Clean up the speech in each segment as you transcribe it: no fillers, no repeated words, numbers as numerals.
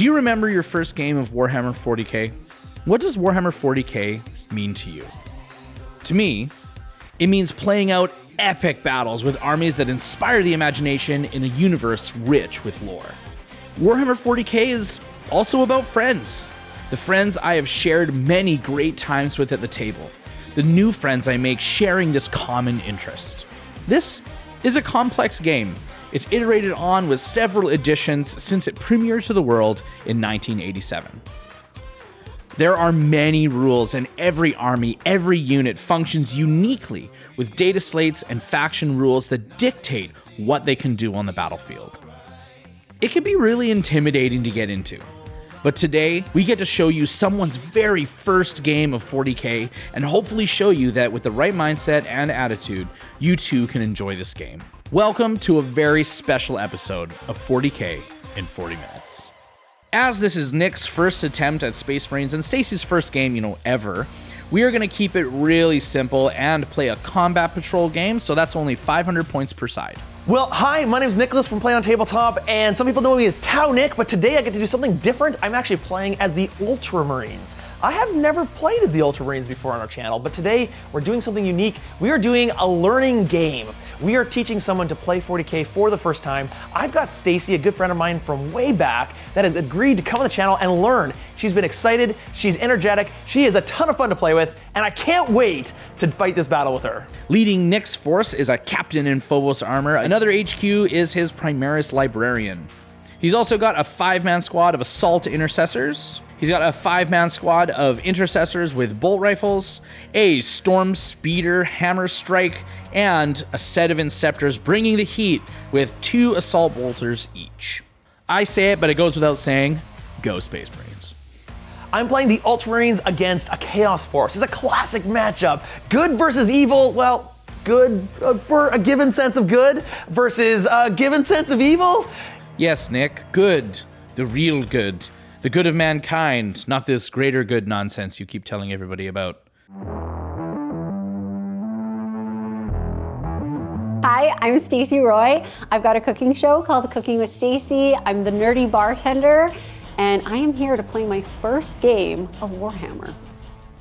Do you remember your first game of Warhammer 40k? What does Warhammer 40k mean to you? To me, it means playing out epic battles with armies that inspire the imagination in a universe rich with lore. Warhammer 40k is also about friends. The friends I have shared many great times with at the table. The new friends I make sharing this common interest. This is a complex game. It's iterated on with several editions since it premiered to the world in 1987. There are many rules, and every army, every unit functions uniquely with data slates and faction rules that dictate what they can do on the battlefield. It can be really intimidating to get into, but today we get to show you someone's very first game of 40k and hopefully show you that with the right mindset and attitude, you too can enjoy this game. Welcome to a very special episode of 40k in 40 minutes. As this is Nick's first attempt at Space Marines and Stacey's first game, ever, we are going to keep it really simple and play a combat patrol game, so that's only 500 points per side. Well, hi, my name is Nicholas from Play on Tabletop, and some people know me as Tau Nick, but today I get to do something different. I'm actually playing as the Ultramarines. I have never played as the Ultramarines before on our channel, but today we're doing something unique. We are doing a learning game. We are teaching someone to play 40k for the first time. I've got Stacey, a good friend of mine from way back, that has agreed to come on the channel and learn. She's been excited, she's energetic, she is a ton of fun to play with, and I can't wait to fight this battle with her. Leading Nick's force is a captain in Phobos Armour. Another HQ is his Primaris Librarian. He's also got a 5-man squad of assault intercessors. He's got a 5-man squad of intercessors with bolt rifles, a storm speeder hammer strike, and a set of Inceptors bringing the heat with 2 assault bolters each. I say it, but it goes without saying, go Space Marines. I'm playing the Ultramarines against a Chaos Force. It's a classic matchup. Good versus evil, well, good for a given sense of good versus a given sense of evil. Yes, Nick, good. The real good. The good of mankind, not this greater good nonsense you keep telling everybody about. Hi, I'm Stacey Roy. I've got a cooking show called Cooking with Stacey. I'm the Nerdy Bartender, and I am here to play my first game of Warhammer.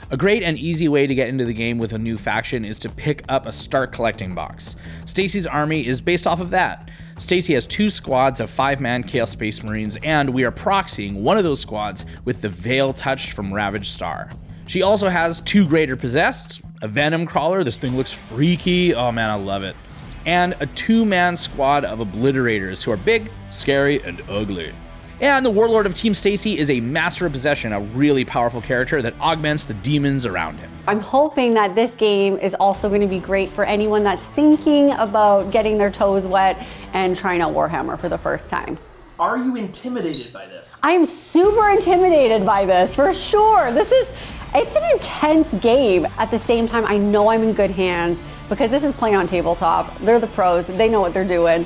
A great and easy way to get into the game with a new faction is to pick up a start collecting box. Stacey's army is based off of that. Stacey has 2 squads of 5-man Chaos Space Marines, and we are proxying one of those squads with the Veil Touched from Ravaged Star. She also has 2 Greater Possessed, a Venomcrawler, this thing looks freaky, oh man I love it, and a 2-man squad of Obliterators who are big, scary, and ugly. And the Warlord of Team Stacey is a Master of Possession, a really powerful character that augments the demons around him. I'm hoping that this game is also going to be great for anyone that's thinking about getting their toes wet and trying out Warhammer for the first time. Are you intimidated by this? I am super intimidated by this, for sure. It's an intense game. At the same time, I know I'm in good hands because this is Play on Tabletop. They're the pros, they know what they're doing.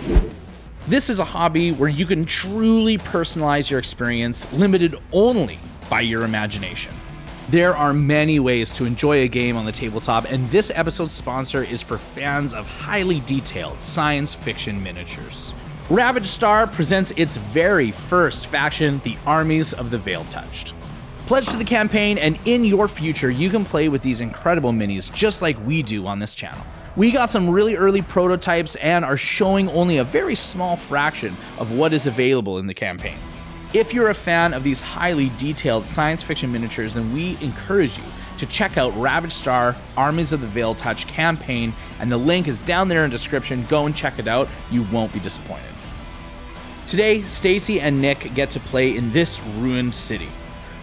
This is a hobby where you can truly personalize your experience, limited only by your imagination. There are many ways to enjoy a game on the tabletop, and this episode's sponsor is for fans of highly detailed science fiction miniatures. Ravaged Star presents its very first faction, the Armies of the Veil Touched. Pledge to the campaign, and in your future, you can play with these incredible minis just like we do on this channel. We got some really early prototypes and are showing only a very small fraction of what is available in the campaign. If you're a fan of these highly detailed science fiction miniatures, then we encourage you to check out Ravaged Star Armies of the Veil Touch campaign, and the link is down there in the description. Go and check it out. You won't be disappointed. Today, Stacey and Nick get to play in this ruined city.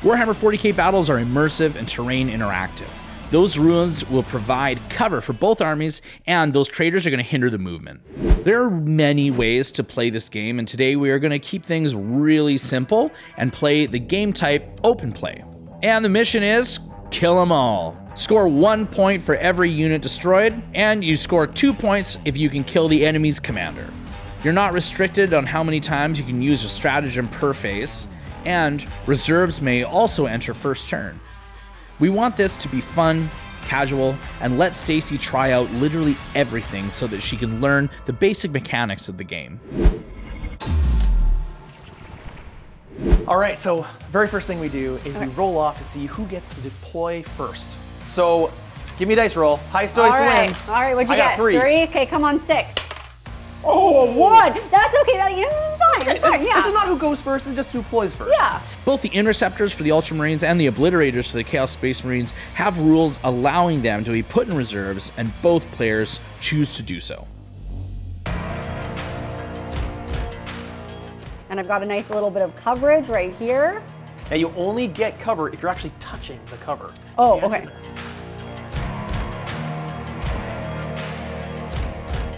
Warhammer 40k battles are immersive and terrain interactive. Those ruins will provide cover for both armies, and those craters are going to hinder the movement. There are many ways to play this game, and today we are going to keep things really simple and play the game type open play. And the mission is kill them all. Score 1 point for every unit destroyed, and you score 2 points if you can kill the enemy's commander. You're not restricted on how many times you can use a stratagem per phase, and reserves may also enter first turn. We want this to be fun, casual, and let Stacey try out literally everything so that she can learn the basic mechanics of the game. All right, so very first thing we do is we roll off to see who gets to deploy first. So give me a dice roll. Highest dice wins. All right, what'd you I get? got 3. 3? Okay, come on, 6. Oh, 1. That's okay. This is fine. It's fine. Yeah. This is not who goes first, it's just who deploys first. Yeah. Both the Interceptors for the Ultramarines and the Obliterators for the Chaos Space Marines have rules allowing them to be put in reserves, and both players choose to do so. And I've got a nice little bit of coverage right here. Now you only get cover if you're actually touching the cover. Oh, okay.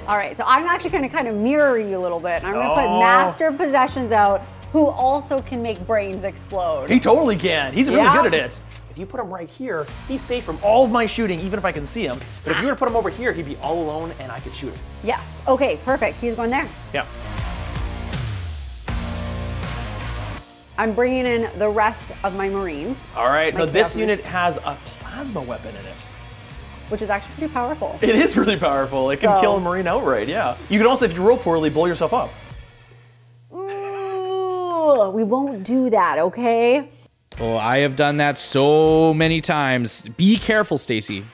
All right, so I'm actually going to kind of mirror you a little bit. And I'm going to put Master of Possessions out, who also can make brains explode. He totally can. He's really good at it. If you put him right here, he's safe from all of my shooting, even if I can see him. But if you were to put him over here, he'd be all alone and I could shoot him. Yes. Okay, perfect. He's going there. Yeah. I'm bringing in the rest of my Marines. All right, now this Chaos unit has a plasma weapon in it. Which is actually pretty powerful. It is really powerful. It can kill a Marine outright, yeah. You can also, if you roll poorly, blow yourself up. Ooh, we won't do that, okay? Oh, I have done that so many times. Be careful, Stacey.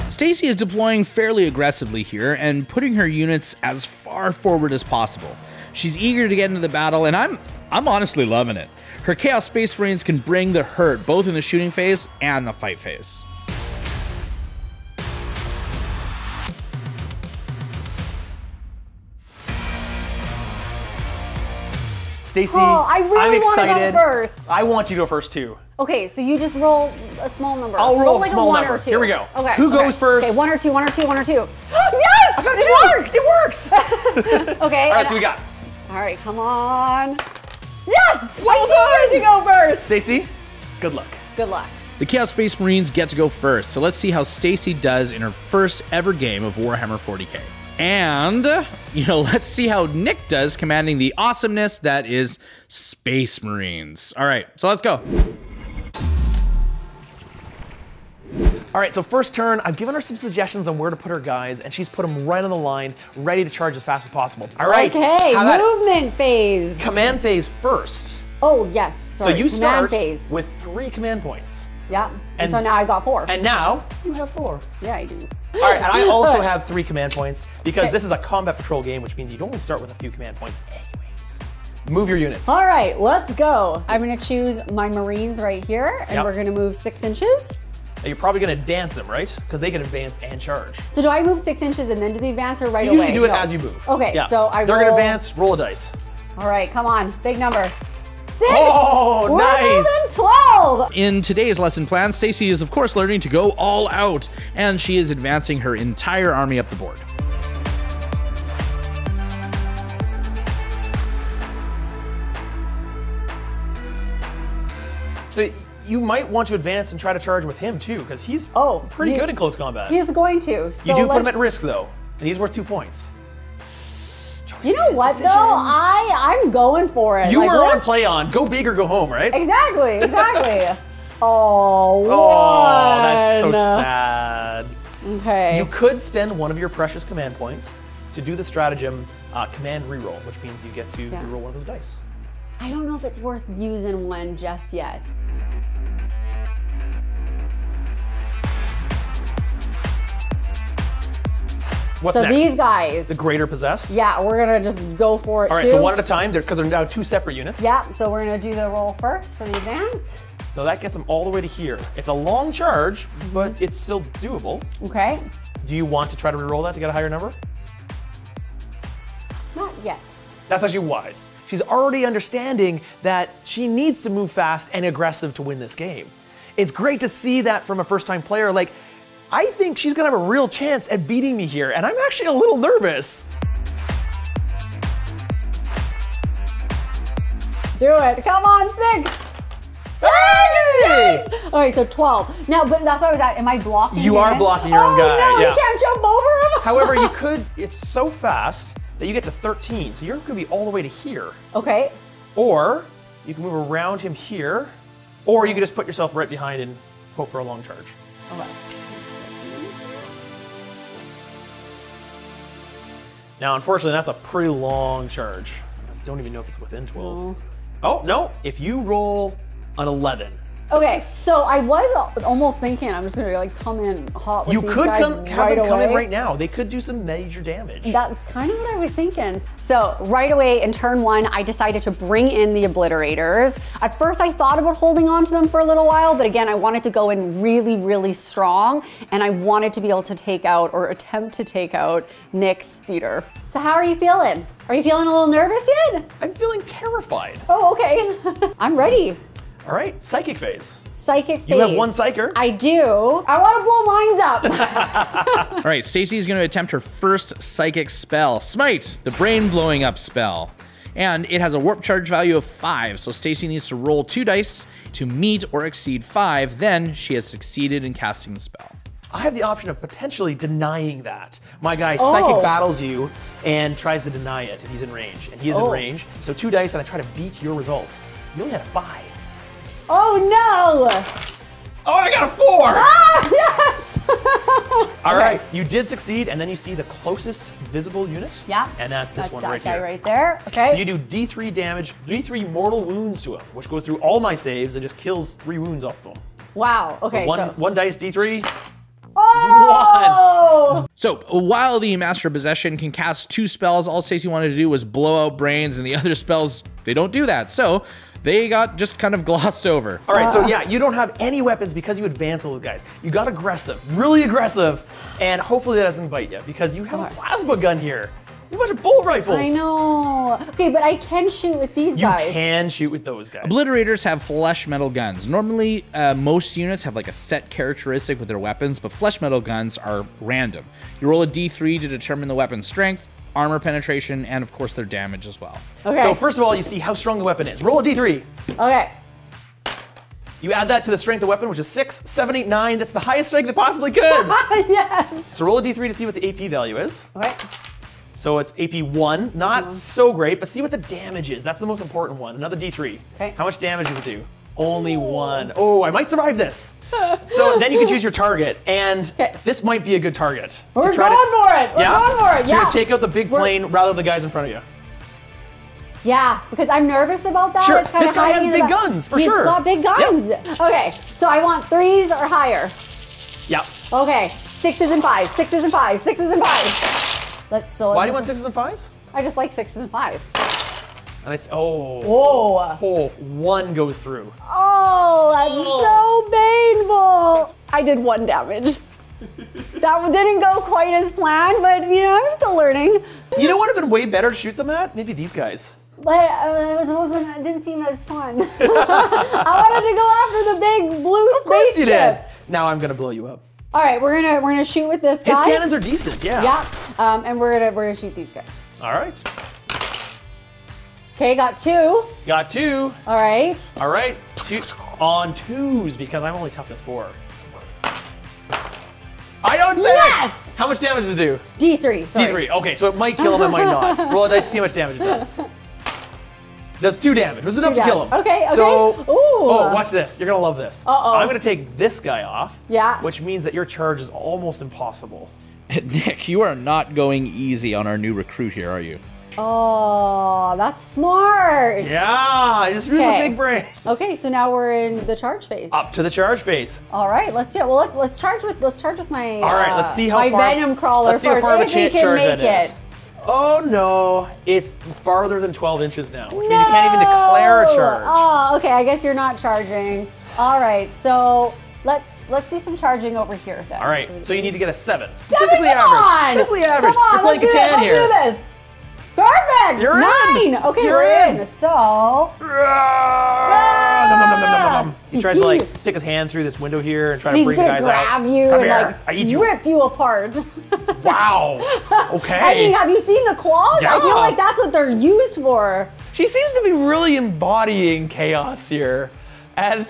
Stacey is deploying fairly aggressively here and putting her units as far forward as possible. She's eager to get into the battle, and I'm honestly loving it. Her Chaos Space Marines can bring the hurt both in the shooting phase and the fight phase. Stacey, I really I'm excited. want to go first. I want you to go first too. Okay, so you just roll a small number. I'll roll like a small 1 number. or 2. Here we go. Okay. Who goes first? Okay, 1 or 2, 1 or 2, 1 or 2. Yes! I got It 2! It works! Okay. All right, so we got. All right, come on. Yes! Well I did to go first. Stacey, good luck. Good luck. The Chaos Space Marines get to go first, so let's see how Stacey does in her first ever game of Warhammer 40k. And, let's see how Nick does commanding the awesomeness that is Space Marines. All right, so let's go. All right, so first turn, I've given her some suggestions on where to put her guys, and she's put them right on the line, ready to charge as fast as possible. All right. Okay, movement phase. Command phase first. Oh, yes. Sorry. So you start phase. with 3 command points. Yeah, and so now I got 4. And now you have 4. Yeah, I do. All right, and I also have 3 command points because this is a combat patrol game, which means you only start with a few command points anyways. Move your units. All right, let's go. I'm gonna choose my Marines right here, and we're gonna move 6 inches. Now you're probably gonna dance them, right? Because they can advance and charge. So do I move 6 inches and then do the advance or right You away? usually do it as you move. Okay, yeah. so I They're roll. gonna advance, roll a dice. All right, come on, big number. 6! Oh, We're nice! moving 12! In today's lesson plan, Stacey is of course learning to go all out, and she is advancing her entire army up the board. So you might want to advance and try to charge with him too, because he's pretty good in close combat. He's going to. So you do put him at risk though, and he's worth 2 points. You know what though? I'm going for it. You were on play on. Go big or go home, right? Exactly, exactly. Oh, that's so sad. Okay. You could spend one of your precious command points to do the stratagem command reroll, which means you get to reroll one of those dice. I don't know if it's worth using one just yet. What's so next? These guys. The Greater Possess? Yeah, we're gonna just go for it. All right, so one at a time, because they're now 2 separate units. Yeah, so we're gonna do the roll first for the advance. So that gets them all the way to here. It's a long charge, but it's still doable. Okay. Do you want to try to reroll that to get a higher number? Not yet. That's actually wise. She's already understanding that she needs to move fast and aggressive to win this game. It's great to see that from a first-time player. Like, I think she's gonna have a real chance at beating me here, and I'm actually a little nervous. Do it, come on, 6! Hey! All right, so 12. Now, but that's what I was at. Am I blocking You are blocking your own guy. No, yeah. you can't jump over him. However, you could, it's so fast that you get to 13, so you're gonna be all the way to here. Okay. Or you can move around him here, or you can just put yourself right behind and hope for a long charge. Okay. Now, unfortunately, that's a pretty long charge. don't even know if it's within 12. Oh, no. If you roll an 11. Okay, so I was almost thinking I'm just gonna like come in hot with You these could guys have them come in away. right now. They could do some major damage. That's kind of what I was thinking. So right away in turn 1, I decided to bring in the Obliterators. At first I thought about holding on to them for a little while, but again, I wanted to go in really, really strong, and I wanted to be able to take out or attempt to take out Nick's theater. So how are you feeling? Are you feeling a little nervous yet? I'm feeling terrified. Oh, okay. I'm ready. All right, psychic phase. Psychic phase. You have one psyker. I do. I want to blow mines up. All right, Stacey is going to attempt her first psychic spell, Smite, the brain blowing up spell. And it has a warp charge value of 5, so Stacey needs to roll 2 dice to meet or exceed 5, then she has succeeded in casting the spell. I have the option of potentially denying that. My guy psychic battles you and tries to deny it, and he's in range. And he is in range, so 2 dice and I try to beat your result. You only had a 5. Oh no! Oh, I got a 4! Ah, yes! All right, you did succeed, and then you see the closest visible unit. Yeah. And that's this one that right guy here. right there. Okay. So you do D3 damage, D3 mortal wounds to him, which goes through all my saves and just kills 3 wounds off of him. Wow. Okay. So one dice, D3. Oh! So while the Master of Possession can cast 2 spells, all Stacey wanted to do was blow out brains, and the other spells, they don't do that. So they got just kind of glossed over. All right, so yeah, you don't have any weapons because you advance all those guys. You got aggressive, really aggressive, and hopefully that doesn't bite you because you have a plasma gun here. You have a bunch of bullet rifles. I know. Okay, but I can shoot with these guys. You can shoot with those guys. Obliterators have flesh metal guns. Normally, most units have like a set characteristic with their weapons, but flesh metal guns are random. You roll a D3 to determine the weapon's strength, armor penetration, and of course their damage as well. Okay. So first of all, you see how strong the weapon is. Roll a D3. Okay. You add that to the strength of the weapon, which is 6, 7, 8, 9. That's the highest strength it possibly could. Yes. So roll a D3 to see what the AP value is. Okay. So it's AP 1, not so great, but see what the damage is. That's the most important one. Another D3. Okay. How much damage does it do? Only 1. Oh, I might survive this. So then you can choose your target, and this might be a good target. We're going for it. We're going for it. So you're gonna take out the big plane rather than the guys in front of you. Yeah, because I'm nervous about that. Sure, It's kinda this guy has hiding big in the- guns, for sure. He's got big guns. Yep. Okay, so I want 3s or higher. Yep. Okay, 6s and 5s, 6s and 5s, 6s and 5s. Why do you want 6s and 5s? I just like 6s and 5s. And I say, oh. Whoa. Oh, 1 goes through. Oh, that's so painful. I did 1 damage. That one didn't go quite as planned, but you know, I'm still learning. You know what would have been way better to shoot them at? Maybe these guys. But it didn't seem as fun. I wanted to go after the big blue spaceship. Of course you did. Now I'm gonna blow you up. All right, we're gonna shoot with this guy. His cannons are decent, yeah. Yeah, and we're gonna shoot these guys. All right. Okay, got 2. Got 2. All right. All right. 2 on 2s because I'm only toughness 4. I don't say Yes! it. How much damage does it do? D3. Sorry. D3. Okay, so it might kill him, it might not. Roll a dice to see how much damage it does. Does 2 damage. It was enough to kill him. Okay. So, Ooh. oh, watch this. You're gonna love this. Uh-oh. I'm gonna take this guy off. Yeah. Which means that your charge is almost impossible. Nick, you are not going easy on our new recruit here, are you? Oh, that's smart. Yeah, just use the big brain. Okay, so now we're in the charge phase. Up to the charge phase. All right, let's do it. Well, let's charge with my. All right, let's see how my far. Venomcrawler Let's see how far of a if he can charge make that it. is. Oh no, it's farther than 12 inches now, which means you can't even declare a charge. Oh, okay. I guess you're not charging. All right, so let's do some charging over here then. All right, so you need to get a 7. Statistically average. Statistically average. Come on, You're playing let's do Catan here. Let's do this. Perfect. You're 9. in. Okay, You're we're in. in. So. He tries to like stick his hand through this window here and try to He's bring the gonna guys grab out. you Come and here. I eat like you. rip you apart. Wow. Okay. I mean, have you seen the claws? Yeah. I feel like that's what they're used for. She seems to be really embodying chaos here, and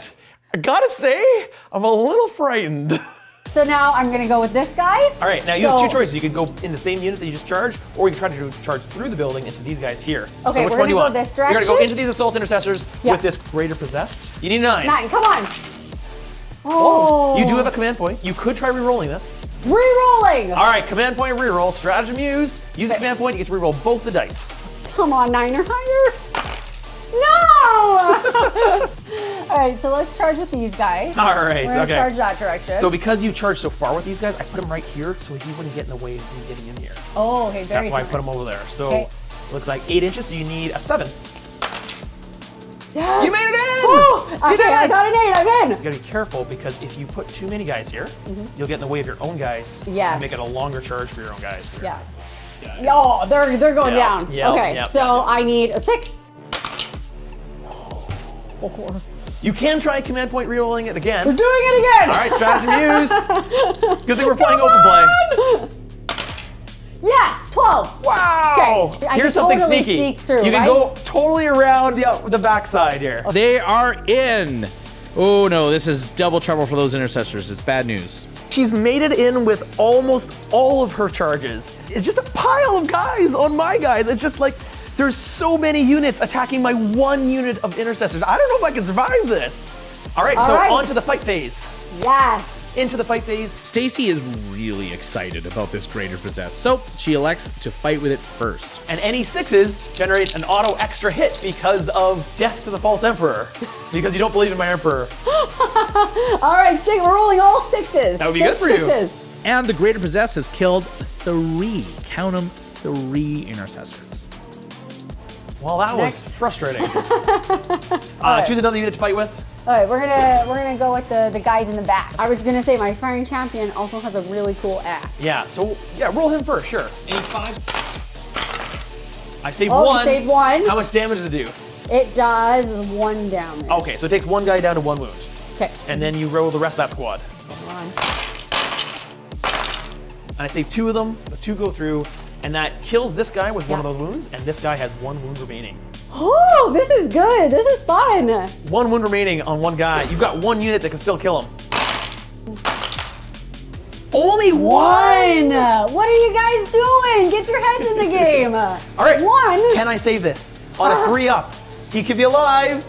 I gotta say, I'm a little frightened. So now I'm gonna go with this guy. All right, now you have 2 choices. You could go in the same unit that you just charged, or you can try to charge through the building into these guys here. Okay, so which we're one do you gonna want? go this You're gonna go direction? into these assault intercessors with this greater possessed. You need 9. 9, come on. Close. You do have a command point. You could try re-rolling this. Re-rolling. All right, command point reroll. Stratagem used. Use a command point. You get to reroll both the dice. Come on, 9 or higher. No! All right, so let's charge with these guys. All right, We're gonna okay. charge that direction. So because you charged so far with these guys, I put him right here so he wouldn't get in the way of me getting in here. Oh, okay, very That's why I smart. put him over there. So Okay. it looks like 8 inches, so you need a 7. Yes. You made it in! Woo! You Okay, did it! I got an 8, I'm in. You gotta be careful because if you put too many guys here, you'll get in the way of your own guys. Yes. And make it a longer charge for your own guys. Yeah. Guys. Oh, they're going Yeah, down. yeah, Okay, yeah. so I need a 6. You can try command point rerolling it again. We're doing it again. All right, strategy used. Good thing we're playing open play. Yes, 12. Wow! Okay, I Here's can something totally sneaky. sneak through, You can right? go totally around the backside here. They are in. Oh no, this is double trouble for those intercessors. It's bad news. She's made it in with almost all of her charges. It's just a pile of guys on my guys. It's just like, there's so many units attacking my 1 unit of intercessors. I don't know if I can survive this. All right, so right. on to the fight phase. Yes. Into the fight phase. Stacey is really excited about this Greater Possess, so she elects to fight with it first. And any 6s generate an auto extra hit because of death to the false emperor. Because you don't believe in my emperor. All right, we're rolling all 6s. That would be good for you. 6s. And the Greater Possess has killed 3, count them, 3 intercessors. Well, that Next. was frustrating. Choose another unit to fight with. All right, we're gonna go with the guys in the back. I was gonna say my aspiring champion also has a really cool axe. Yeah, so yeah, roll him first, sure. 85. I saved Oh, 1. you saved 1. How much damage does it do? It does 1 damage. Okay, so it takes 1 guy down to 1 wound. Okay. And then you roll the rest of that squad. Hold on. And I save 2 of them, the 2 go through, and that kills this guy with 1 of those wounds, and this guy has 1 wound remaining. Oh, this is good. This is fun. 1 wound remaining on 1 guy. You've got 1 unit that can still kill him. Only 1! What are you guys doing? Get your heads in the game. All right, 1. Can I save this? On a 3-up. He could be alive.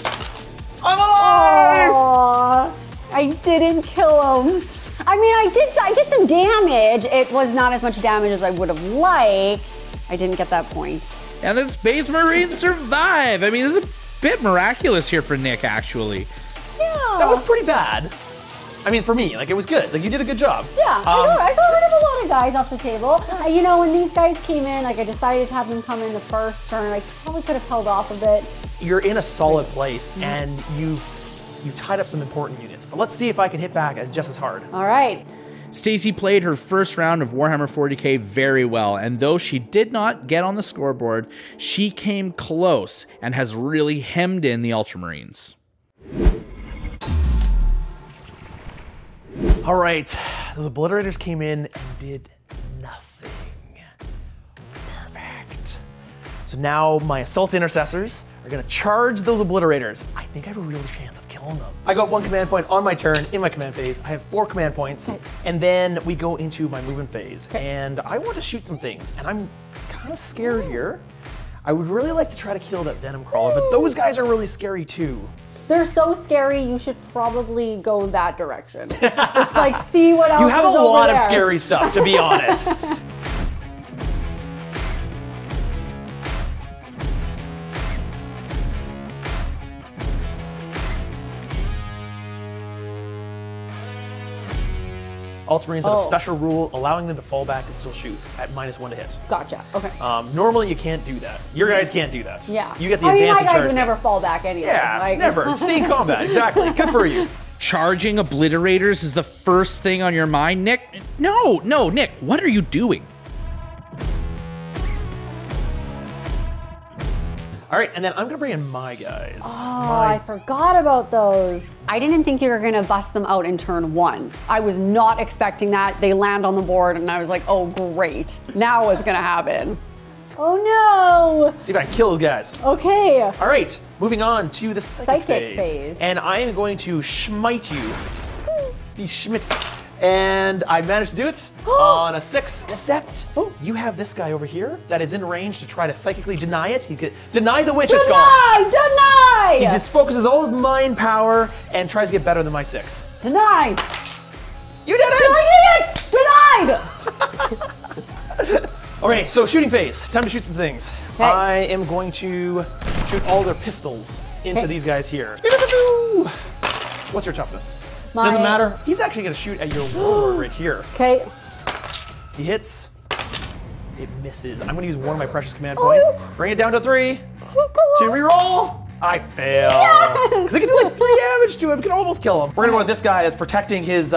I'm alive! Aw, I didn't kill him. I mean, I did some damage. It was not as much damage as I would have liked. I didn't get that point. And the Space Marines survive. I mean, this is a bit miraculous here for Nick, actually. Yeah. That was pretty bad. I mean, for me, like, it was good. Like, you did a good job. Yeah, I got rid of a lot of guys off the table. You know, when these guys came in, like I decided to have them come in the first turn. I probably could have held off a bit. You're in a solid place, and you've tied up some important units. But let's see if I can hit back just as hard. All right. Stacey played her first round of Warhammer 40k very well, and though she did not get on the scoreboard, she came close and has really hemmed in the Ultramarines. All right, those Obliterators came in and did nothing. Perfect. So now my Assault Intercessors are gonna charge those Obliterators. I think I have a real chance of killing them. I got 1 command point on my turn in my command phase. I have 4 command points, and then we go into my movement phase. And I want to shoot some things, and I'm kind of scared here. I would really like to try to kill that Venomcrawler, but those guys are really scary too. They're so scary, you should probably go that direction. Just like see what else You have a is over lot of there. scary stuff, to be honest. Ultramarines have a special rule allowing them to fall back and still shoot at -1 to hit. Gotcha, okay. Normally you can't do that. Your guys can't do that. Yeah. You get the I mean, advantage my guys charge. would never fall back anyway. Yeah, like, never. Stay in combat, exactly. Good for you. Charging Obliterators is the first thing on your mind, Nick? No, Nick, what are you doing? All right, and then I'm gonna bring in my guys. Oh, I forgot about those. I didn't think you were gonna bust them out in turn 1. I was not expecting that. They land on the board and I was like, oh great. Now what's gonna happen? Oh no! See if I can kill those guys. Okay. All right, moving on to the psychic phase. phase. And I am going to smite you. These schmitz. And I managed to do it on a 6, except you have this guy over here that is in range to try to psychically deny it. He could deny the witch is gone. Deny! He just focuses all his mind power and tries to get better than my 6. Deny! You did it! I did it! Denied! Okay, so shooting phase. Time to shoot some things. Okay. I am going to shoot all their pistols into these guys here. What's your toughness? Doesn't matter. He's actually going to shoot at your warlord right here. Okay. He hits. It misses. I'm going to use one of my precious command points. Bring it down to 3. 2 reroll. I fail. Because I can do like 3 damage to him. Can almost kill him. We're going to go with this guy as protecting his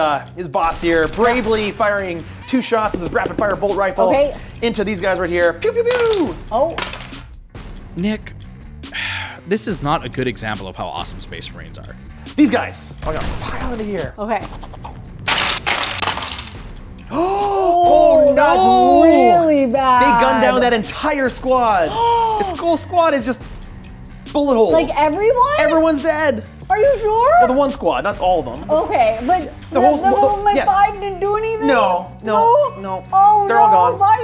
boss here. Bravely firing 2 shots with his rapid fire bolt rifle into these guys right here. Pew, pew, pew. Oh. Nick, this is not a good example of how awesome Space Marines are. These guys. I'm going to pile into here. Okay. Oh no! That's really bad. They gunned down that entire squad. This whole squad is just bullet holes. Like everyone? Everyone's dead. Are you sure? Well, the one squad, not all of them. Okay, but The whole- my yes. 5 didn't do anything? No. Oh, They're no. all gone. Bye,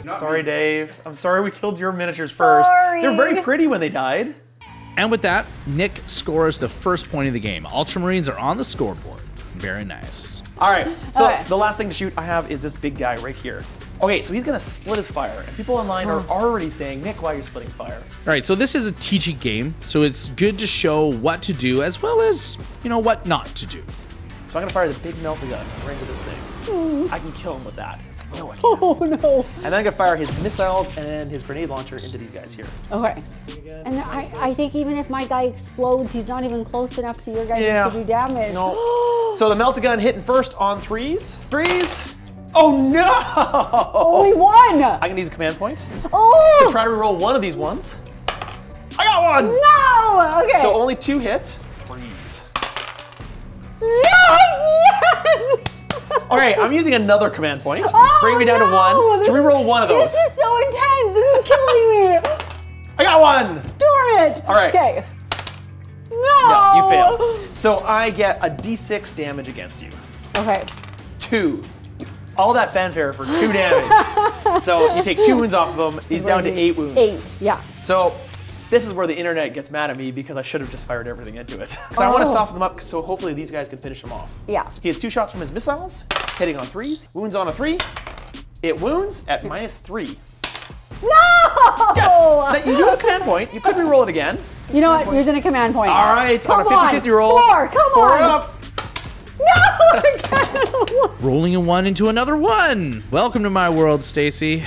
guys. Sorry, Dave. I'm sorry we killed your miniatures first. Sorry. They're very pretty when they died. And with that, Nick scores the first point of the game. Ultramarines are on the scoreboard. Very nice. All right, so Okay. the last thing to shoot I have is this big guy right here. Okay, so he's gonna split his fire, and people online are already saying, Nick, why are you splitting fire? All right, so this is a teaching game, so it's good to show what to do as well as, what not to do. So I'm gonna fire the big melter gun right into this thing. I can kill him with that. No, I can't. Oh, no. And then I'm gonna fire his missiles and his grenade launcher into these guys here. Okay. And then I think even if my guy explodes, he's not even close enough to your guy to do damage. No. So the melter gun hitting first on 3s. 3s. Oh no! Only 1. I can use a command point to Oh! try to reroll one of these ones. I got one! No! Okay. So only 2 hit. 3s. Yes! All right, I'm using another command point. Oh, Bring me down to 1 to reroll one of those. This is so intense. This is killing me. I got one! Darn it. All right. Okay. No! No, you fail. So I get a d6 damage against you. Okay. 2. All that fanfare for 2 damage. So you take 2 wounds off of him. He's down to 8 wounds. 8, yeah. So this is where the internet gets mad at me because I should have just fired everything into it. Because I want to soften them up so hopefully these guys can finish them off. Yeah. He has 2 shots from his missiles, hitting on 3s. Wounds on a 3. It wounds at -3. No! Yes! Now, you do have a command point. You could reroll it again. You know what? Using a command point. All right, Come on a 50-50 roll. 4, come 4 on. up. No! Rolling a 1 into another 1. Welcome to my world, Stacey.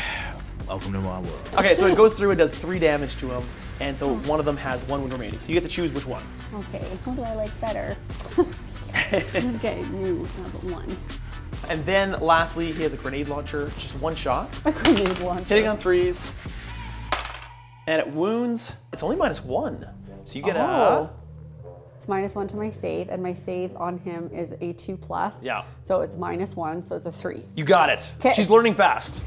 Welcome to my world. Okay, so it goes through and does 3 damage to him. And so one of them has 1 wound remaining. So you get to choose which one. Okay, who do I like better? Okay, you have 1. And then lastly, he has a grenade launcher, just 1 shot. A grenade launcher. Hitting on 3s. And it wounds, it's only -1. So you get a... It's -1 to my save, and my save on him is a 2+. Yeah. So it's -1, so it's a 3. You got it. 'Kay. She's learning fast.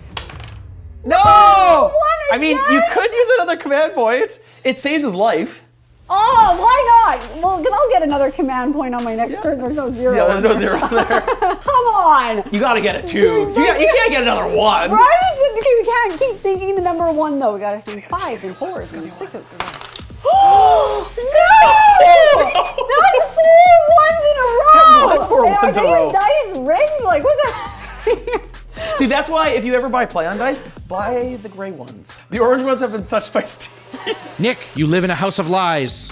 No! I mean, you could use another command point. It saves his life. Oh, why not? Well, because I'll get another command point on my next turn. There's no 0. Yeah, there's no 0 there. Come on. You gotta get a 2. You can't get another 1. Right? We can't keep thinking the number 1 though. We gotta think 5s and 4s and 6s. No! That's 4 ones in a row! That was 4 ones in a row. Are these dice rigged? Like, what's that? See, that's why if you ever buy play on dice, buy the gray ones. The orange ones have been touched by Steve. Nick, you live in a house of lies.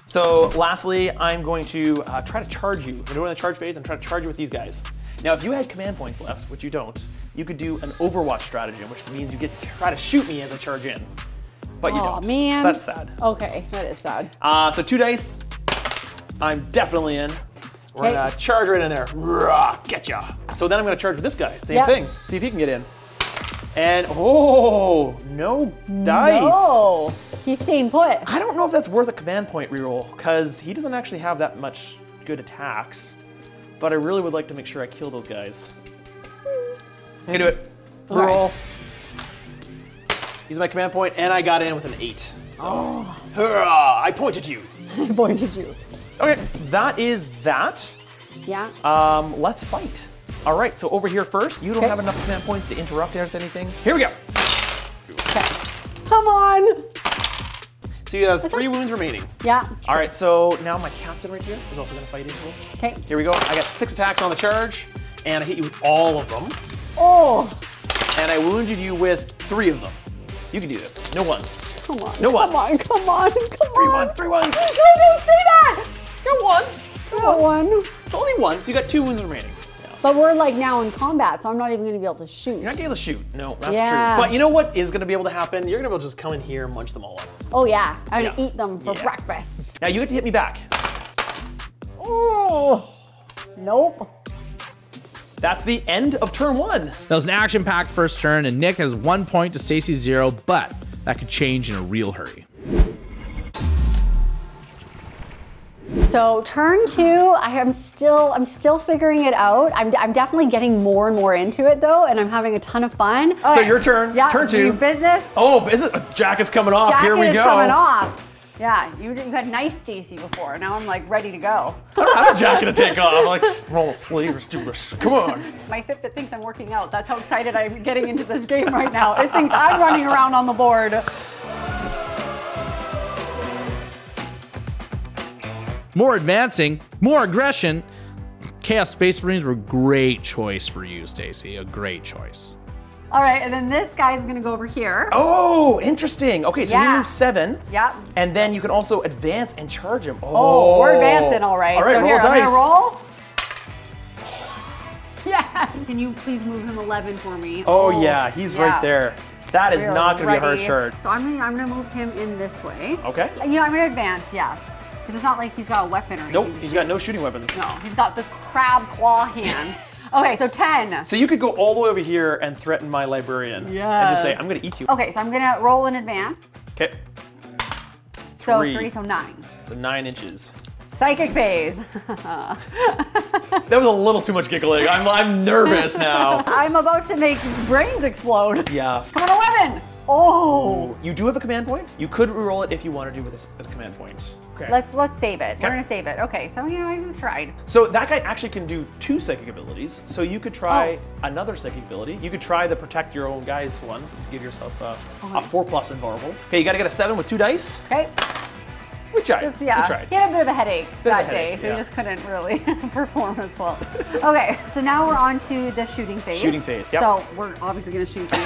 So lastly, I'm going to try to charge you. We're doing the charge phase and try to charge you with these guys. Now, if you had command points left, which you don't, you could do an Overwatch stratagem, which means you get to try to shoot me as I charge in. But you don't. Man. So that's sad. Okay, that is sad. So 2 dice. I'm definitely in. We're Okay. gonna charge right in there. Rah, getcha. So then I'm gonna charge with this guy. Same thing. See if he can get in. And oh, no dice. No, he's staying put. I don't know if that's worth a command point reroll because he doesn't actually have that much good attacks. But I really would like to make sure I kill those guys. I'm gonna do it. Reroll. Use my command point, and I got in with an 8. So, hurrah, I pointed you. I pointed you. Okay, that is that. Yeah. Let's fight. All right, so over here first, you don't have enough command points to interrupt with anything. Here we go. Okay. Come on. So you have 3 wounds remaining. Yeah. All right, so now my captain right here is also gonna fight into it. Okay. Here we go. I got 6 attacks on the charge, and I hit you with all of them. Oh. And I wounded you with 3 of them. You can do this. No ones. Come on. No ones. Come on. Come on. Come on. 3 ones. No, don't say that. Got 1. Got 1. It's only 1, so you got 2 wounds remaining. But we're like now in combat, so I'm not even gonna be able to shoot. You're not gonna be able to shoot. No, that's Yeah. true. But you know what is gonna be able to happen? You're gonna be able to just come in here and munch them all up. Oh yeah, I'm Yeah. gonna eat them for Yeah. breakfast. Now you get to hit me back. Oh. Nope. That's the end of turn 1. That was an action-packed first turn, and Nick has 1 point to Stacey's 0, but that could change in a real hurry. So turn 2, I'm still figuring it out. I'm definitely getting more and more into it though, and I'm having a ton of fun. So your turn. Yeah, Turn 2. business. Oh, business. Jacket's coming off. Here we Jacket go. is coming off. Yeah, you had nice Stacey before. Now I'm like ready to go. I don't have a jacket to take off. I'm like, roll sleeves, do this. Come on. My Fitbit thinks I'm working out. That's how excited I'm getting into this game right now. It thinks I'm running around on the board. More advancing, more aggression. Chaos Space Marines were a great choice for you, Stacey. A great choice. All right, and then this guy's gonna go over here. Oh, interesting. Okay, so you Yeah. move 7. Yep. And then you can also advance and charge him. Oh, we're advancing all right. All right, so roll here, dice. I'm gonna roll. Yes. Can you please move him 11 for me? Oh yeah, he's yeah. right there. That is We're not gonna be a hard ready. shard. So I'm gonna move him in this way. Okay. You know, I'm gonna advance, yeah. Because it's not like he's got a weapon or anything. Nope, he's got no shooting weapons. No, he's got the crab claw hands. Okay, so 10. So you could go all the way over here and threaten my librarian. And just say, Yes. I'm gonna eat you. Okay, so I'm gonna roll in advance. Okay, So 3. 3, so 9. so 9 inches. Psychic phase. That was a little too much giggling. I'm nervous now. I'm about to make brains explode. Yeah. Come on, 11. Oh. You do have a command point. You could reroll it if you want to do with a command point. Okay. Let's save it. Okay. We're gonna save it. Okay, so you know I tried. So that guy actually can do 2 psychic abilities. So you could try another psychic ability. You could try the protect your own guys one. Give yourself a 4+ invulnerable. Okay, you got to get a 7 with 2 dice. Okay. We tried. Just, yeah. We tried. He had a bit of a headache that headache, day, so yeah. he just couldn't really perform as well. Okay, so now we're on to the shooting phase. Shooting phase, yep. So we're obviously gonna shoot you.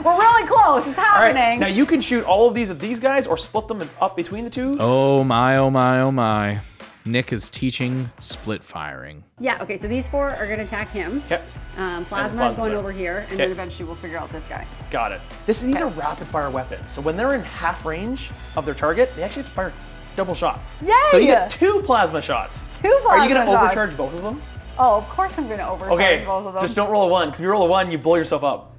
We're really close. It's All happening. right. Now you can shoot all of these at these guys or split them up between the 2. Oh my, oh my, oh my. Nick is teaching split firing. Yeah. Okay. So these 4 are gonna attack him. Okay. Plasma is plasma going there. over here, and then eventually we'll figure out this guy. Got it. These are rapid fire weapons. So when they're in half range of their target, they actually have to fire double shots. Yay! So you get 2 plasma shots. 2 Are plasma you gonna shots. overcharge both of them? Oh, of course I'm gonna overcharge Okay. both of them. Just don't roll a 1, because if you roll a 1, you blow yourself up.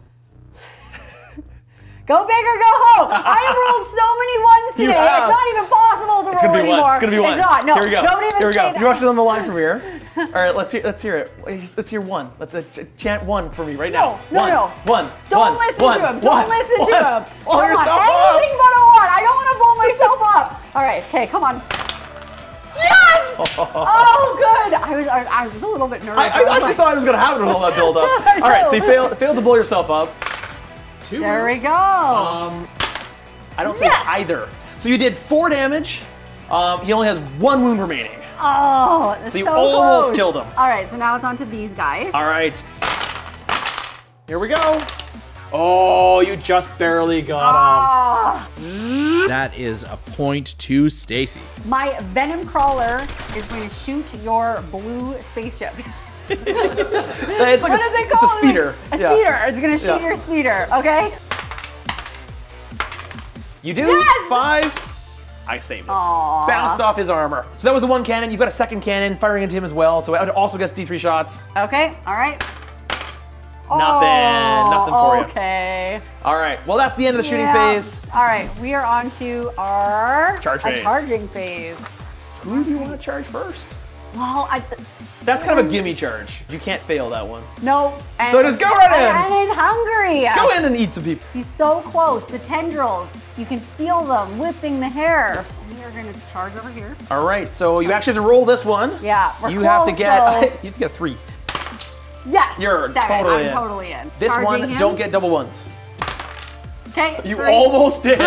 Go big or go home. I have rolled so many ones You today. have. It's not even possible to It's roll gonna be anymore. 1. It's gonna be 1. It's not. No. Here we go. Don't even Here we say go. that. You watch it on the line from here. All right, let's hear it. Let's hear 1. Let's chant 1 for me right now. No, no. 1. Don't listen to him. Don't listen to him. Blow Come yourself on. up. Anything but a 1. I don't want to blow myself up. All right. Okay. Come on. Yes! Oh, good. I was a little bit nervous. I actually thought it was gonna happen with all that build up. All right, so you failed to blow yourself up. 2 There we wounds. go. I don't think either. So you did 4 damage. He only has 1 wound remaining. Oh, it's So you so almost close. killed him. All right. So now it's on to these guys. All right. Here we go. Oh, you just barely got Ah. That is a point to Stacey. My Venomcrawler is going to shoot your blue spaceship. It's like What is it it's a called? speeder. A Yeah. speeder. It's going to shoot Yeah. your speeder, okay? You do? Yes! 5. I saved it. Aw. Bounced off his armor. So that was the 1 cannon. You've got a 2nd cannon firing into him as well. So it also gets D3 shots. Okay, all right. Nothing for you. Okay. All right. Well, that's the end of the shooting Yeah. phase. All right, we are on to our Charge phase. charging phase. Who do you want to charge first? Well, That's kind of a gimme charge. You can't fail that one. no. And, So just go right in. And he's hungry. Go in and eat some people. He's so close. The tendrils, you can feel them whipping the hair. We are going to charge over here. All right. So you actually have to roll this one. Yeah, we're You have to close, get. though. You have to get 3. Yes. You're 7. totally I'm in. totally in. This Charging one, him. don't get double 1s. Okay. You almost did.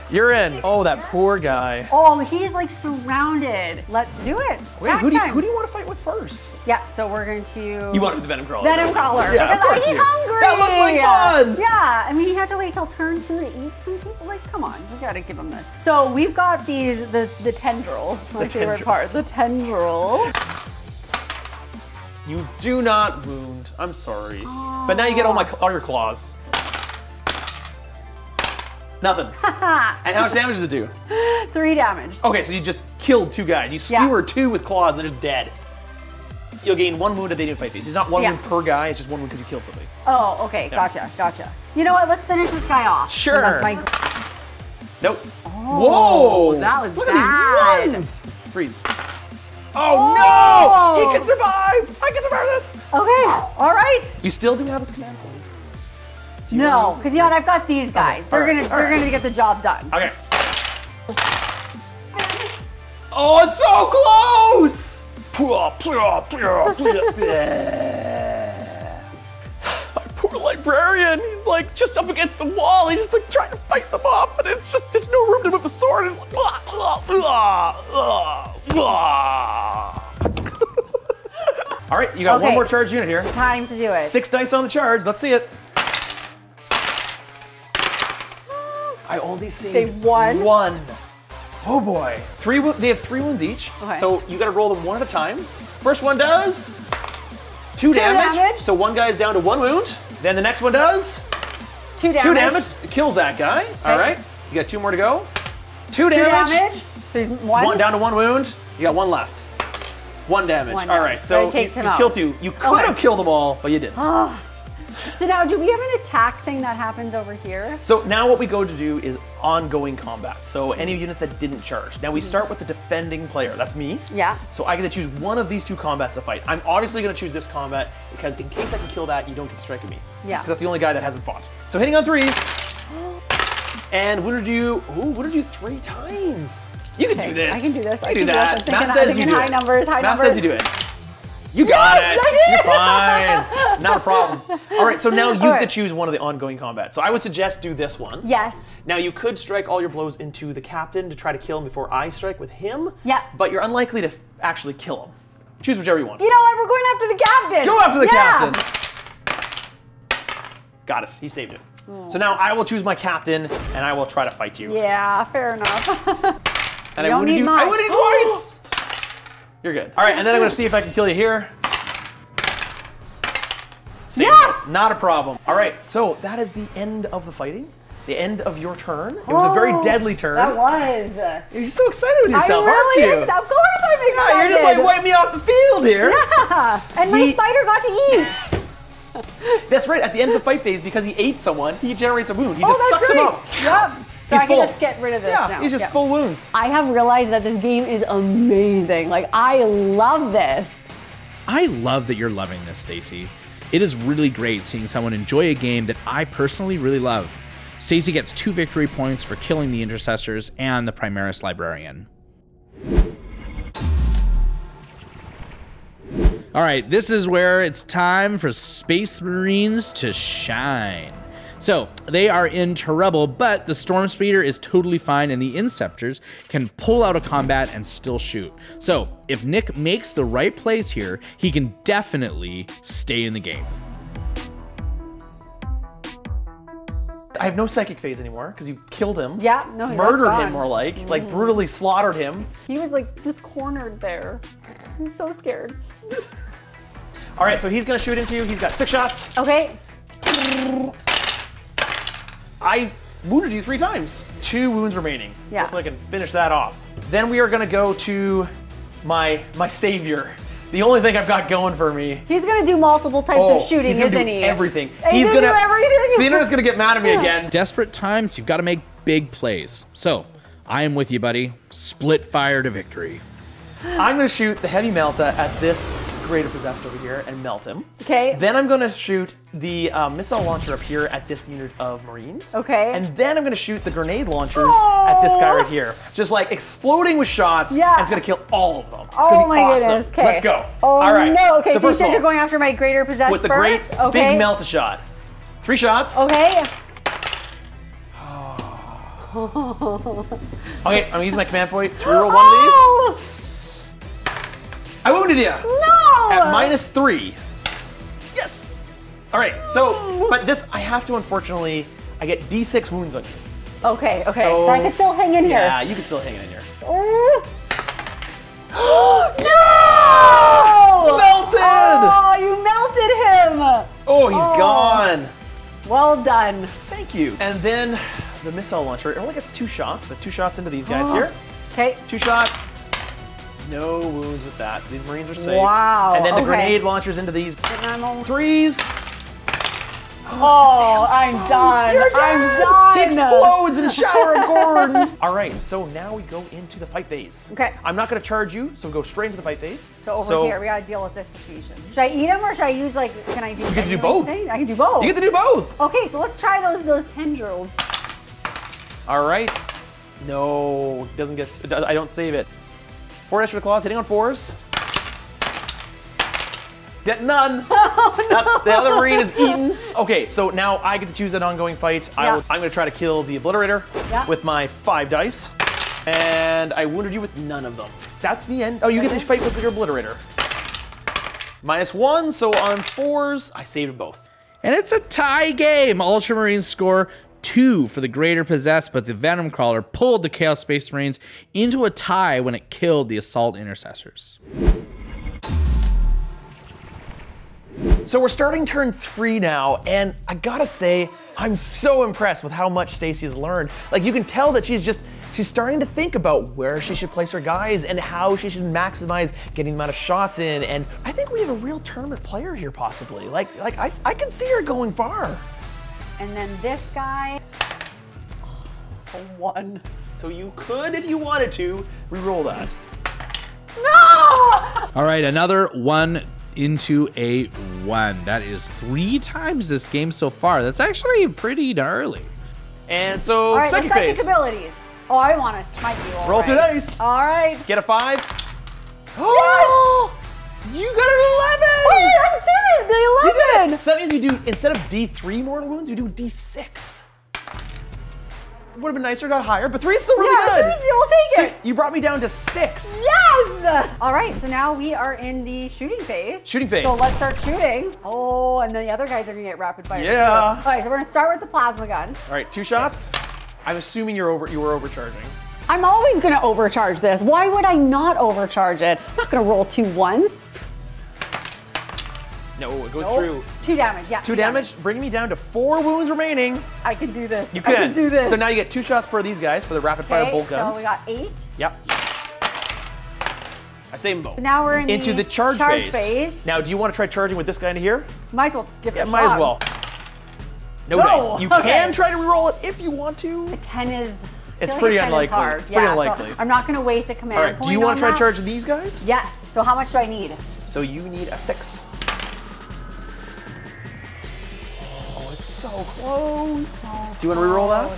You're in. Oh, that poor guy. Oh, he's like surrounded. Let's do it. Wait, who do you want to fight with first? Yeah, so we're going to... You want to be the Venomcrawler. Venomcrawler. Yeah, of because course he's hungry. That looks like fun. Yeah, I mean, he had to wait till turn 2 to eat some people. Like, come on, we got to give him this. So we've got these, the tendrils. My favorite part, the tendrils. You do not wound. I'm sorry. But now you get all your claws. Nothing. And how much damage does it do? 3 damage. Okay, so you just killed 2 guys. You skewered 2 with claws and they're just dead. You'll gain 1 wound if they didn't fight these. It's not 1 wound per guy, it's just 1 wound because you killed somebody. Oh, okay, gotcha. You know what, let's finish this guy off. Sure. That's my... Nope. Oh, whoa! that was Look bad. at these runs! Freeze. Oh no! He can survive! I can survive this! Okay, all right. You still do have this command point. No, because you know what, I've got these guys. Okay. They're gonna get the job done. Okay. Oh, it's so close! My poor librarian, he's like just up against the wall. He's just like trying to fight them off, and it's just, there's no room to move the sword. It's like, all right, you got one more charge unit here. Time to do it. 6 dice on the charge. Let's see it. I only saved 1. 1. Oh boy. They have 3 wounds each. Okay. So you gotta roll them 1 at a time. First one does 2 damage. So 1 guy is down to 1 wound. Then the next one does 2 damage. 2 damage. Kills that guy. Okay. All right. You got 2 more to go. 2 damage. So 1 down to 1 wound. You got 1 left. 1 damage. All right. So you killed 2. You could have killed them all, but you didn't. So now, do we have an attack thing that happens over here? So now what we go to do is ongoing combat. So any units that didn't charge. Now we start with the defending player. That's me. Yeah. So I get to choose one of these 2 combats to fight. I'm obviously going to choose this combat because in case I can kill that, you don't get to strike at me. Yeah. Because that's the only guy that hasn't fought. So hitting on 3s. And wounded you 3 times. You can do this. I can do this. You can do that. Matt says you do it. High Matt numbers. says you do it. You got it. I did. You're fine. Not a problem. All right, so now you get to choose one of the ongoing combat. So I would suggest do this one. Yes. Now you could strike all your blows into the captain to try to kill him before I strike with him. Yeah. But you're unlikely to actually kill him. Choose whichever you want. You know what? We're going after the captain. Go after the captain. Got it. He saved it. So now I will choose my captain and I will try to fight you. Yeah, fair enough. And I wounded you twice. You're good. All right, and then I'm going to see if I can kill you here. Yes! Not a problem. All right, so that is the end of the fighting. The end of your turn. It was a very deadly turn. That was. You're so excited with yourself, aren't you? Of course I'm excited. Yeah, you're just like wiping me off the field here. Yeah, and my spider got to eat. That's right, at the end of the fight phase, because he ate someone, he generates a wound. He just sucks him up. Yep. So I can just get rid of this now. He's just full wounds. I have realized that this game is amazing. Like, I love this. I love that you're loving this, Stacey. It is really great seeing someone enjoy a game that I personally really love. Stacey gets 2 victory points for killing the Intercessors and the Primaris Librarian. All right, this is where it's time for Space Marines to shine. So they are in trouble, but the Storm Speeder is totally fine and the Inceptors can pull out a combat and still shoot. So if Nick makes the right plays here, he can definitely stay in the game. I have no psychic phase anymore because you killed him. Yeah, no, he murdered him more like brutally slaughtered him. He was like just cornered there. I'm so scared. All right, so he's gonna shoot into you. He's got 6 shots. Okay. I wounded you 3 times. 2 wounds remaining. Yeah. Hopefully I can finish that off. Then we are gonna go to my savior. The only thing I've got going for me. He's gonna do multiple types of shooting, he's gonna isn't do he? Everything. He's gonna do everything. So the internet's gonna get mad at me again. Desperate times, you've got to make big plays. So I am with you, buddy. Split fire to victory. I'm gonna shoot the heavy melta at this Greater Possessed over here and melt him. Okay. Then I'm gonna shoot the missile launcher up here at this unit of Marines. Okay. And then I'm gonna shoot the grenade launchers at this guy right here. Just like exploding with shots, and it's gonna kill all of them. It's gonna be awesome. Goodness. Okay. Let's go. Oh all right. no, okay, so first you of said all, you're going after my Greater Possessed with the first? great big melt shot. 3 shots. Okay. Okay, I'm gonna use my command point to reroll one of these. I wounded you. No! At -3. Yes. All right. So, but this I have to unfortunately. I get D6 wounds on you. Okay. So I can still hang in here. Yeah, you can still hang in here. Oh. No! Melted! Oh, you melted him! Oh, he's gone. Well done. Thank you. And then the missile launcher. It only gets 2 shots, but 2 shots into these guys here. Okay. 2 shots. No wounds with that. So these Marines are safe. Wow. And then the grenade launchers into these 3s. Oh, I'm done. You're I'm dead. done. He explodes in a shower of Gordon. All right, so now we go into the fight phase. Okay. I'm not going to charge you, so go straight into the fight phase. So over here, we got to deal with this situation. Should I eat him or should I use can I do? You get to do both. I can do both. You get to do both. Okay, so let's try those tendrils. All right. No, doesn't get. I don't save it. 4 dash for the claws, hitting on 4s. Get none. Oh, no. That's, the other Marine is eaten. Okay, so now I get to choose an ongoing fight. Yeah. I'm going to try to kill the Obliterator with my 5 dice. And I wounded you with none of them. That's the end. Oh, you get to fight with your Obliterator. -1, so on 4s, I saved them both. And it's a tie game. Ultramarines score 2 for the greater possessed, but the Venomcrawler pulled the Chaos Space Marines into a tie when it killed the Assault Intercessors. So we're starting turn 3 now, and I gotta say, I'm so impressed with how much Stacey has learned. Like, you can tell that she's starting to think about where she should place her guys and how she should maximize getting the amount of shots in, and I think we have a real tournament player here, possibly. Like I can see her going far. And then this guy, a 1. So you could, if you wanted to, re-roll that. No! All right, another 1 into a 1. That is 3 times this game so far. That's actually pretty gnarly. And so, all right, second the phase. abilities. Oh, I want to smite you. All Roll right. 2 dice. All right. Get a 5. Oh! You got an 11! Oh, I did it! The 11! So that means you do, instead of D3 mortal wounds, you do D6. Would have been nicer to higher, but 3 is still really good. Yeah, 3, we'll take it. You brought me down to 6. Yes! All right, so now we are in the shooting phase. Shooting phase. So let's start shooting. Oh, and then the other guys are gonna get rapid fire. Yeah. All right, so we're gonna start with the plasma gun. All right, 2 shots. I'm assuming you were overcharging. I'm always gonna overcharge this. Why would I not overcharge it? I'm not gonna roll 2 1s. No, it goes through. 2 damage, yeah. 2 damage, bringing me down to 4 wounds remaining. I can do this. You can. I can do this. So now you get 2 shots per of these guys for the rapid fire bolt guns. So we got 8. Yep. I saved them both. So now we're into the charge phase. Now, do you want to try charging with this guy into here? Might as well give it a might as well. No dice. You okay. can try to reroll it if you want to. A 10 is. It's pretty unlikely. It's pretty unlikely. So I'm not going to waste a command point. All right. point Do you want to try that? charging these guys? Yes. So how much do I need? So you need a 6. Oh, it's so close. Do you want to reroll that?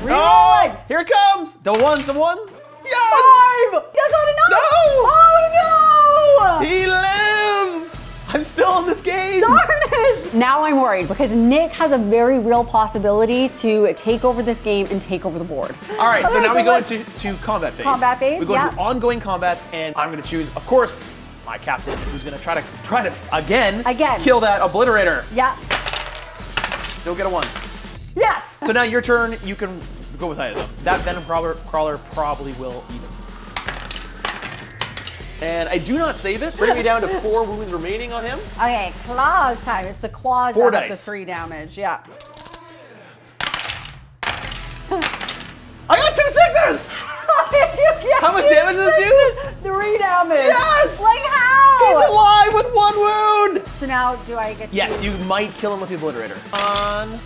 Reroll it. Here it comes. Double 1s, some 1s. Yes! 5! That's not enough! No! Oh no! He lives! I'm still in this game! Darn it! Now I'm worried because Nick has a very real possibility to take over this game and take over the board. All right, so now we go into combat phase. Combat phase, We go into ongoing combats, and I'm gonna choose, of course, my captain, who's gonna try to again kill that Obliterator. Yeah. Don't get a 1. Yes! So now your turn, you can go with either of them. That Venomcrawler probably will eat him. And I do not save it. Bring me down to 4 wounds remaining on him. Okay, claws time. It's the claws 4 that have dice. the 3 damage. Yeah. I got 2 6s! How did you get How much damage does this do? 3 damage. Yes! Like how? He's alive with 1 wound! So now do I get to... Yes, you might kill him with the Obliterator. On.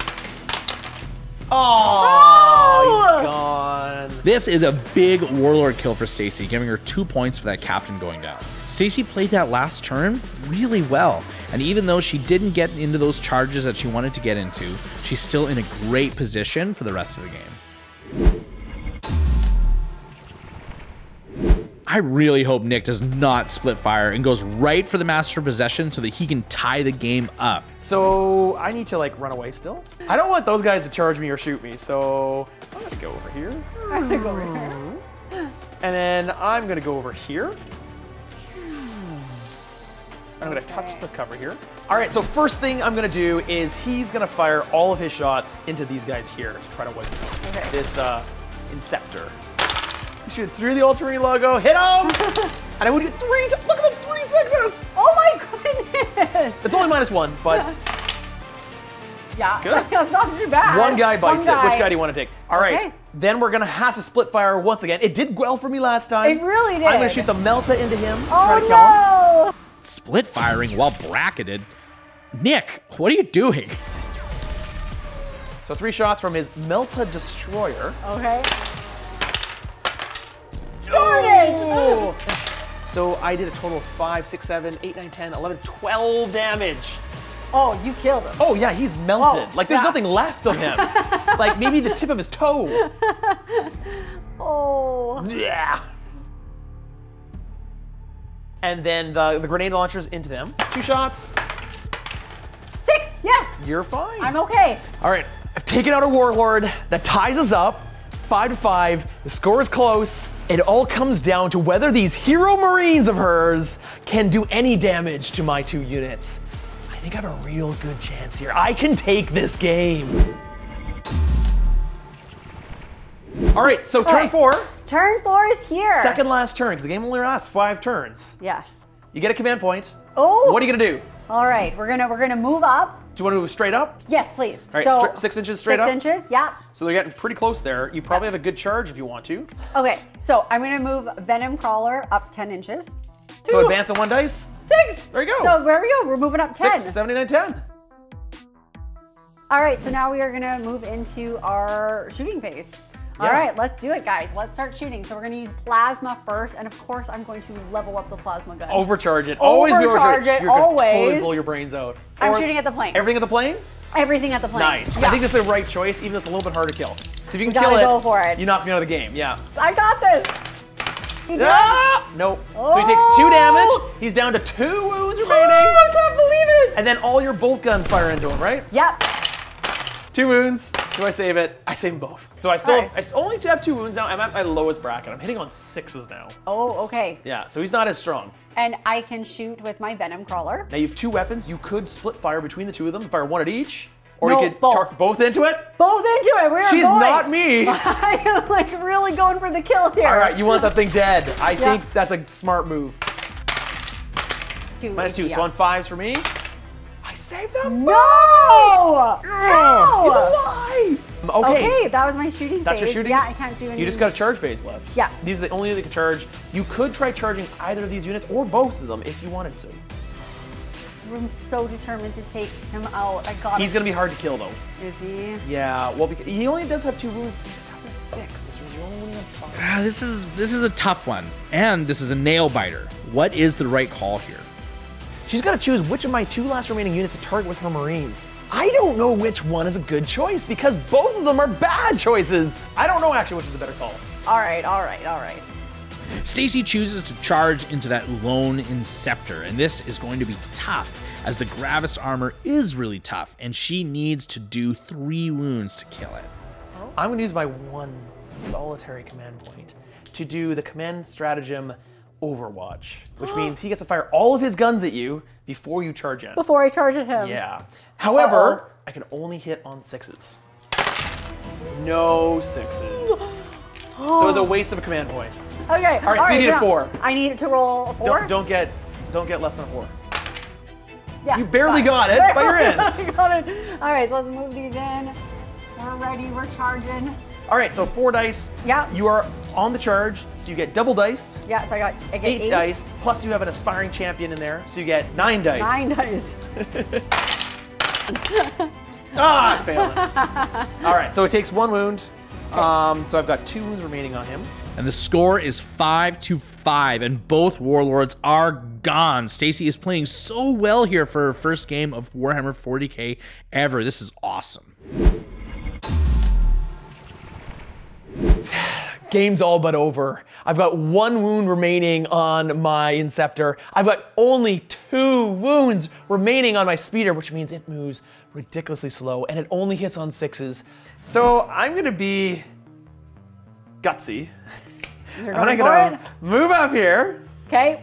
Oh, he's gone. This is a big Warlord kill for Stacey, giving her 2 points for that captain going down. Stacey played that last turn really well, and even though she didn't get into those charges that she wanted to get into, she's still in a great position for the rest of the game. I really hope Nick does not split fire and goes right for the master possession so that he can tie the game up. So I need to like run away still. I don't want those guys to charge me or shoot me, so I'm gonna go over here. I'm gonna go over here. And then I'm gonna go over here. I'm gonna touch the cover here. All right, so first thing I'm gonna do is he's gonna fire all of his shots into these guys here to try to wipe this Inceptor. Shoot through the Ultramarine logo, hit him! And I would get look at the 3 6s! Oh my goodness! It's only -1, but yeah, it's good. That's not too bad. One guy bites it. Which guy do you want to take? All right, Okay. then we're gonna have to split fire once again. It did well for me last time. It really did. I'm gonna shoot the Melta into him, try to kill him. Oh no! Split firing while bracketed. Nick, what are you doing? So 3 shots from his Melta Destroyer. Okay. Darn it! So I did a total of 5, 6, 7, 8, 9, 10, 11, 12 damage. Oh, you killed him. Oh yeah, he's melted. Oh, like there's yeah. nothing left of him. Like maybe the tip of his toe. Oh. Yeah. And then the grenade launchers into them. 2 shots. 6, yes! You're fine. I'm okay. All right, I've taken out a Warlord. That ties us up. 5-5. The score is close. It all comes down to whether these hero Marines of hers can do any damage to my 2 units. I think I have a real good chance here. I can take this game. All right, so turn right. 4. Turn 4 is here. Second last turn, because the game only lasts 5 turns. Yes. You get a command point. Oh. What are you gonna do? All right, we're gonna move up. Do you want to move straight up? Yes, please. All right, So, 6 inches straight 6 up. inches, yeah. So they're getting pretty close there. You probably have a good charge if you want to. Okay, so I'm gonna move Venomcrawler up 10 inches. So 2, advance on 1 dice. 6. There you go. So there we go. We're moving up 10. 6, 79, 10. All right, so now we are gonna move into our shooting phase. All Yeah. right, let's do it, guys. Let's start shooting. So we're gonna use plasma first, and of course, I'm going to level up the plasma gun. Overcharge it. Always be Overcharge it, You're gonna always. totally blow your brains out. I'm Or- shooting at the plane. Everything at the plane? Everything at the plane. Nice. Yeah. I think that's the right choice, even though it's a little bit hard to kill. So if you can gotta kill it, go for it. you knock me out of the game. Yeah. I got this. You did? Ah! Nope. So he takes 2 damage. He's down to 2 wounds remaining. Oh, I can't believe it. And then all your bolt guns fire into him, right? Yep. 2 wounds. Do I save it? I save them both. So I still All right. I only have 2 wounds now. I'm at my lowest bracket. I'm hitting on 6s now. Oh, okay. Yeah, so he's not as strong. And I can shoot with my Venomcrawler. Now you have 2 weapons. You could split fire between the 2 of them, fire 1 at each. Or No, you could both. target both into it. Both into it. We're She's going. not me. I am like really going for the kill here. All right, you want that thing dead. I Yeah. think that's a smart move. 2. -2, so on 5s for me. I saved them. No! He's No! alive. Okay. Okay, that was my shooting That's your phase. shooting? Yeah, I can't do anything. You just got a charge phase left. Yeah. These are the only that can charge. You could try charging either of these units or both of them if you wanted to. I'm so determined to take him out. I got He's it. gonna be hard to kill though. Is he? Yeah, well, because he only does have 2 wounds, but he's tough as 6, which means you only have 5. Ah, this is a tough one, and this is a nail biter. What is the right call here? She's got to choose which of my 2 last remaining units to target with her Marines. I don't know which one is a good choice because both of them are bad choices. I don't know actually which is the better call. All right, all right, all right. Stacey chooses to charge into that lone Inceptor, and this is going to be tough as the Gravis armor is really tough, and she needs to do 3 wounds to kill it. I'm going to use my 1 solitary command point to do the command stratagem Overwatch, which means he gets to fire all of his guns at you before you charge in. Before I charge at him. Yeah. However, I can only hit on 6s. No 6s. So it's a waste of a command point. Okay. All right, so you need a 4. I need to roll a 4. Don't get less than a 4. Yeah, You barely fine. got it, but you're in. I got it. All right, so let's move these in. We're ready. We're charging. All right, so 4 dice. Yeah. You are on the charge, so you get double dice. Yeah, so I get 8 dice, plus you have an aspiring champion in there, so you get 9 dice. 9 dice. Ah, I failed it. All right, so it takes 1 wound. So I've got 2 wounds remaining on him. And the score is 5-5, and both warlords are gone. Stacey is playing so well here for her first game of Warhammer 40k ever. This is awesome. game's all but over. I've got 1 wound remaining on my Inceptor. I've got only 2 wounds remaining on my Speeder, which means it moves ridiculously slow and it only hits on 6s. So I'm gonna be gutsy. I'm gonna move up here. Okay.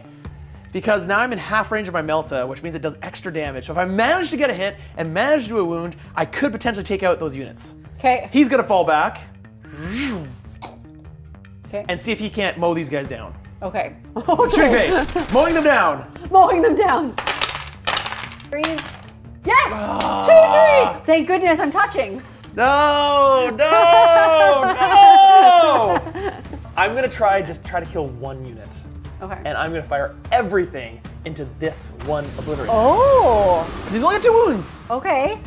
Because now I'm in half range of my Melta, which means it does extra damage. So if I manage to get a hit and manage to do a wound, I could potentially take out those units. Okay. He's gonna fall back. Okay. And see if he can't mow these guys down. Okay. Shooting phase. Mowing them down. Mowing them down. 3s. Yes! 2 3s! Thank goodness I'm touching. No, no, no! I'm gonna try to kill 1 unit. Okay. And I'm gonna fire everything into this 1 Obliterator. Oh! Because he's only got 2 wounds. Okay.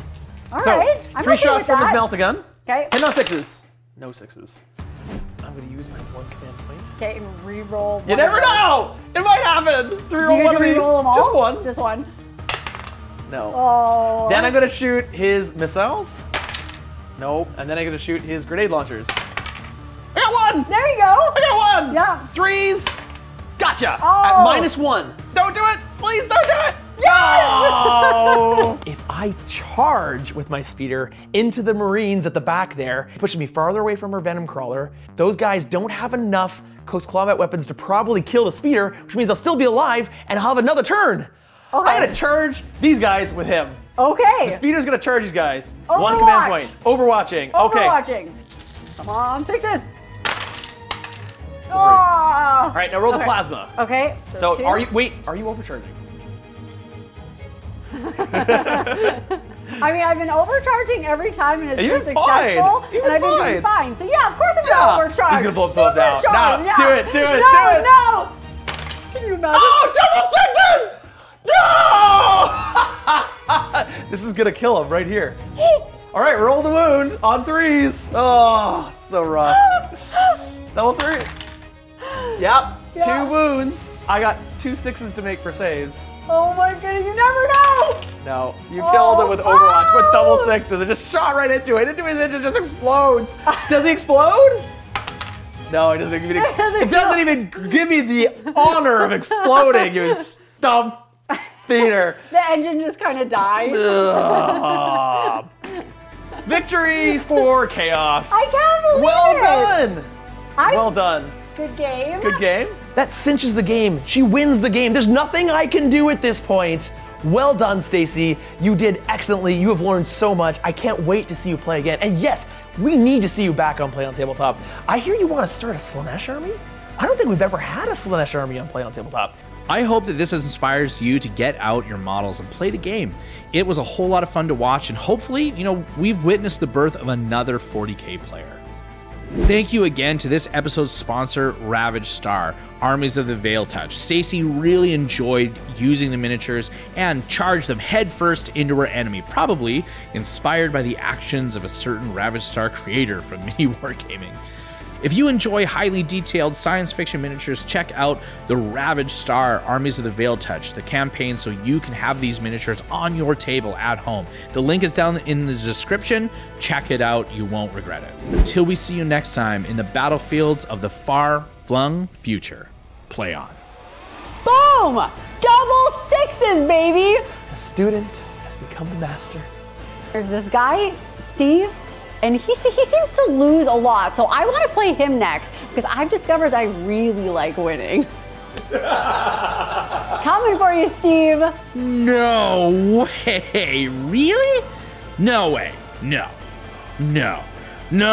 All so, right. I'm 3 okay shots with from his that. Melta-gun. Okay. Hitting on 6s. No 6s. I'm gonna use my 1 command point. Okay, and re-roll. You never know! It might happen! To Do you reroll get 1 to of these. re-roll them all? Just 1. Just 1. No. Oh. Then I'm gonna shoot his missiles. Nope. And then I'm gonna shoot his grenade launchers. I got 1! There you go. I got 1! Yeah. 3s. Gotcha! Oh. At -1. Don't do it! Please don't do it! No! If I charge with my Speeder into the Marines at the back there, pushing me farther away from our Venomcrawler, those guys don't have enough close combat weapons to probably kill the Speeder, which means I'll still be alive and I'll have another turn. Okay. I'm gonna charge these guys with him. Okay. The Speeder's gonna charge these guys. Overwatch. 1 command point. Overwatching. Okay. Overwatching. Come on, 6s. It's a 3. Oh. All right, now roll the plasma. Okay. So 2. are you overcharging? I mean, I've been overcharging every time and it's You've been been fine. successful. You've and I've been been doing fine. So yeah, of course I'm gonna overcharge. He's gonna blow himself down. Supercharge, Now, yeah. do it, do it, no, do it. No, can you imagine? Oh, double 6s! No! This is gonna kill him right here. All right, roll the wound on 3s. Oh, it's so rough. Double 3. Yep, Yeah. 2 wounds. I got 2 6s to make for saves. Oh my goodness, you never know. No, you killed it with Overwatch with double 6s. It just shot right into it. Into his engine, just explodes. Does he explode? No, it doesn't even. It doesn't even give me the honor of exploding. You stump feeder. The engine just kind of died. Victory for Chaos. I can't believe Well it. done. I- Well done. Good game. Good game. That cinches the game. She wins the game. There's nothing I can do at this point. Well done, Stacey. You did excellently. You have learned so much. I can't wait to see you play again. And yes, we need to see you back on Play on Tabletop. I hear you want to start a Slaanesh army? I don't think we've ever had a Slaanesh army on Play on Tabletop. I hope that this inspires you to get out your models and play the game. It was a whole lot of fun to watch, and hopefully, we've witnessed the birth of another 40k player. Thank you again to this episode's sponsor, Ravage Star, Armies of the Veil Touch. Stacey really enjoyed using the miniatures and charged them headfirst into her enemy, probably inspired by the actions of a certain Ravage Star creator from Mini Wargaming. If you enjoy highly detailed science fiction miniatures, check out the Ravage Star Armies of the Veil Touch, the campaign, so you can have these miniatures on your table at home. The link is down in the description. Check it out. You won't regret it. Until we see you next time in the battlefields of the far-flung future, play on. Boom! Double 6s, baby! The student has become the master. There's this guy, Steve, and he seems to lose a lot, so I want to play him next because I've discovered I really like winning. Coming for you, Steve. No way. Really? No way. No. No. No!